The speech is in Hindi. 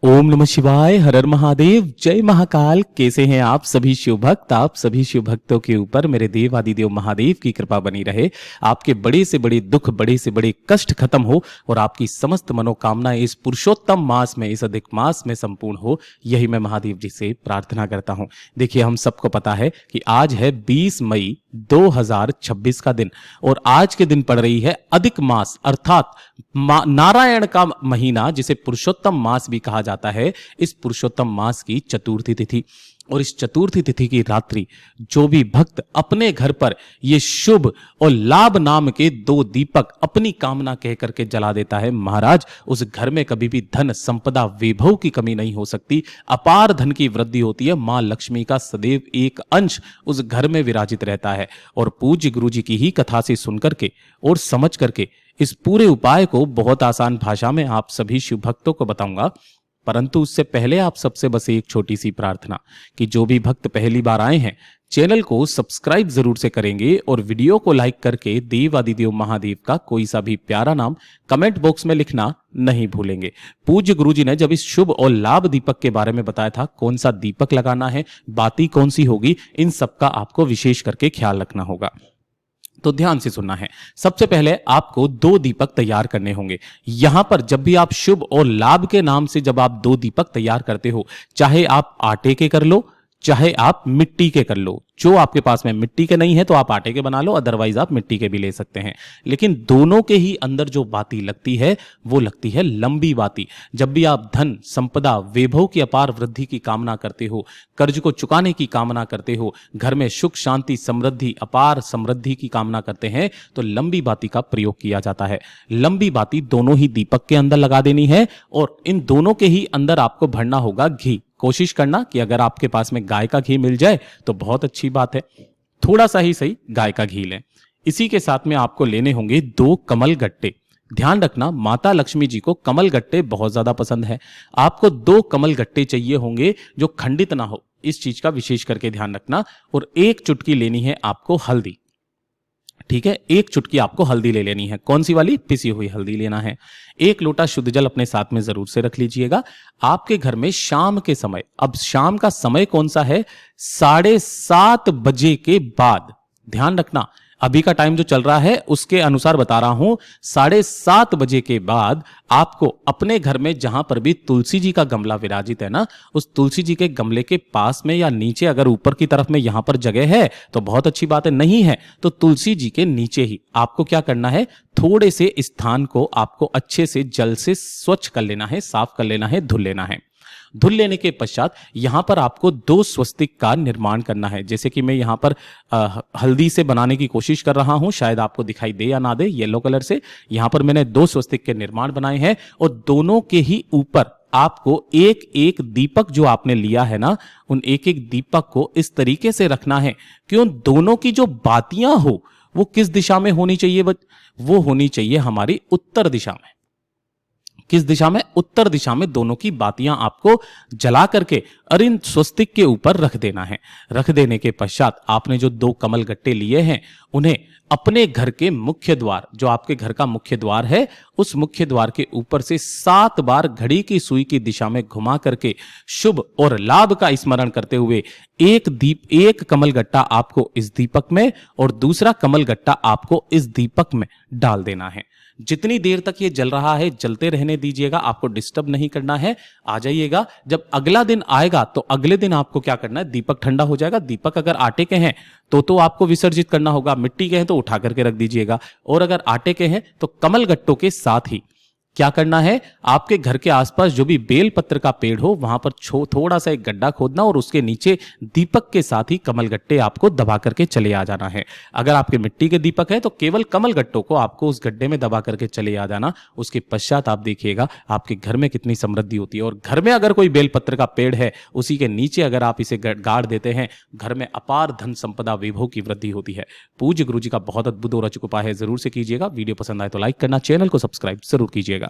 ओम नमः शिवाय, हर हर महादेव, जय महाकाल। कैसे हैं आप सभी शिव भक्त? आप सभी शिव भक्तों के ऊपर मेरे देव आदिदेव महादेव की कृपा बनी रहे। आपके बड़े से बड़े दुख, बड़े से बड़े कष्ट खत्म हो और आपकी समस्त मनोकामनाएं इस पुरुषोत्तम मास में, इस अधिक मास में संपूर्ण हो, यही मैं महादेव जी से प्रार्थना करता हूं। देखिए, हम सबको पता है कि आज है 20 मई 2026 का दिन और आज के दिन पड़ रही है अधिक मास अर्थात नारायण का महीना, जिसे पुरुषोत्तम मास भी कहा जाता है। इस पुरुषोत्तम मास की चतुर्थी तिथि और इस चतुर्थी तिथि की रात्रि जो भी भक्त अपने घर पर ये शुभ और लाभ नाम के 2 दीपक अपनी कामना कह करके जला देता है, महाराज उस घर में कभी भी धन संपदा वैभव की कमी नहीं हो सकती। अपार धन की वृद्धि होती है। मां लक्ष्मी का सदैव एक अंश उस घर में विराजित रहता है। और पूज्य गुरु जी की ही कथा से सुनकर के और समझ करके इस पूरे उपाय को बहुत आसान भाषा में आप सभी शिव भक्तों को बताऊंगा। परंतु उससे पहले आप सबसे बस एक छोटी सी प्रार्थना कि जो भी भक्त पहली बार आए हैं, चैनल को सब्सक्राइब जरूर से करेंगे और वीडियो को लाइक करके देव आदिदेव महादेव का कोई सा भी प्यारा नाम कमेंट बॉक्स में लिखना नहीं भूलेंगे। पूज्य गुरुजी ने जब इस शुभ और लाभ दीपक के बारे में बताया था, कौन सा दीपक लगाना है, बाती कौन सी होगी, इन सब का आपको विशेष करके ख्याल रखना होगा। तो ध्यान से सुनना है। सबसे पहले आपको 2 दीपक तैयार करने होंगे। यहां पर जब भी आप शुभ और लाभ के नाम से जब आप 2 दीपक तैयार करते हो, चाहे आप आटे के कर लो, चाहे आप मिट्टी के कर लो। जो आपके पास में मिट्टी के नहीं है तो आप आटे के बना लो, अदरवाइज आप मिट्टी के भी ले सकते हैं। लेकिन दोनों के ही अंदर जो बाती लगती है वो लगती है लंबी बाती। जब भी आप धन संपदा वैभव की अपार वृद्धि की कामना करते हो, कर्ज को चुकाने की कामना करते हो, घर में सुख शांति समृद्धि अपार समृद्धि की कामना करते हैं, तो लंबी बाती का प्रयोग किया जाता है। लंबी बाती दोनों ही दीपक के अंदर लगा देनी है और इन दोनों के ही अंदर आपको भरना होगा घी। कोशिश करना कि अगर आपके पास में गाय का घी मिल जाए तो बहुत अच्छी बात है, थोड़ा सा ही सही गाय का घी लें। इसी के साथ में आपको लेने होंगे 2 कमल गट्टे। ध्यान रखना, माता लक्ष्मी जी को कमल गट्टे बहुत ज्यादा पसंद है। आपको 2 कमल गट्टे चाहिए होंगे जो खंडित ना हो, इस चीज का विशेष करके ध्यान रखना। और 1 चुटकी लेनी है आपको हल्दी। ठीक है, 1 चुटकी आपको हल्दी ले लेनी है। कौन सी वाली? पिसी हुई हल्दी लेना है। 1 लोटा शुद्ध जल अपने साथ में जरूर से रख लीजिएगा। आपके घर में शाम के समय, अब शाम का समय कौन सा है? 7:30 बजे के बाद। ध्यान रखना, अभी का टाइम जो चल रहा है उसके अनुसार बता रहा हूं। 7:30 बजे के बाद आपको अपने घर में जहां पर भी तुलसी जी का गमला विराजित है ना, उस तुलसी जी के गमले के पास में या नीचे, अगर ऊपर की तरफ में यहां पर जगह है तो बहुत अच्छी बात है, नहीं है तो तुलसी जी के नीचे ही आपको क्या करना है, थोड़े से स्थान को आपको अच्छे से जल से स्वच्छ कर लेना है, साफ कर लेना है, धुल लेना है। धुल लेने के पश्चात यहां पर आपको 2 स्वस्तिक का निर्माण करना है। जैसे कि मैं यहां पर हल्दी से बनाने की कोशिश कर रहा हूं, शायद आपको दिखाई दे या ना दे, येलो कलर से यहां पर मैंने 2 स्वस्तिक के निर्माण बनाए हैं और दोनों के ही ऊपर आपको एक एक दीपक जो आपने लिया है ना, उन एक एक दीपक को इस तरीके से रखना है कि उन दोनों की जो बातियां हो वो किस दिशा में होनी चाहिए? वो होनी चाहिए हमारी उत्तर दिशा में। किस दिशा में? उत्तर दिशा में दोनों की बातियां आपको जला करके और इन स्वस्तिक के ऊपर रख देना है। रख देने के पश्चात आपने जो 2 कमल गट्टे लिए हैं उन्हें अपने घर के मुख्य द्वार, जो आपके घर का मुख्य द्वार है, उस मुख्य द्वार के ऊपर से 7 बार घड़ी की सुई की दिशा में घुमा करके शुभ और लाभ का स्मरण करते हुए एक कमल गट्टा आपको इस दीपक में और दूसरा कमल गट्टा आपको इस दीपक में डाल देना है। जितनी देर तक ये जल रहा है चलते रहने दीजिएगा, आपको डिस्टर्ब नहीं करना है। आ जाइएगा, जब अगला दिन आएगा तो अगले दिन आपको क्या करना है, दीपक ठंडा हो जाएगा। दीपक अगर आटे के हैं तो आपको विसर्जित करना होगा, मिट्टी के हैं तो उठा करके रख दीजिएगा, और अगर आटे के हैं तो कमल गट्टों के साथ ही क्या करना है, आपके घर के आसपास जो भी बेल पत्र का पेड़ हो वहां पर थोड़ा सा एक गड्ढा खोदना और उसके नीचे दीपक के साथ ही कमल गट्टे आपको दबा करके चले आ जाना है। अगर आपके मिट्टी के दीपक है तो केवल कमल गट्टों को आपको उस गड्ढे में दबा करके चले आ जाना। उसके पश्चात आप देखिएगा आपके घर में कितनी समृद्धि होती है। और घर में अगर कोई बेल पत्र का पेड़ है, उसी के नीचे अगर आप इसे गाड़ देते हैं, घर में अपार धन संपदा वैभव की वृद्धि होती है। पूज्य गुरु जी का बहुत अद्भुत और अचूक उपाय है, जरूर से कीजिएगा। वीडियो पसंद आए तो लाइक करना, चैनल को सब्सक्राइब जरूर कीजिएगा।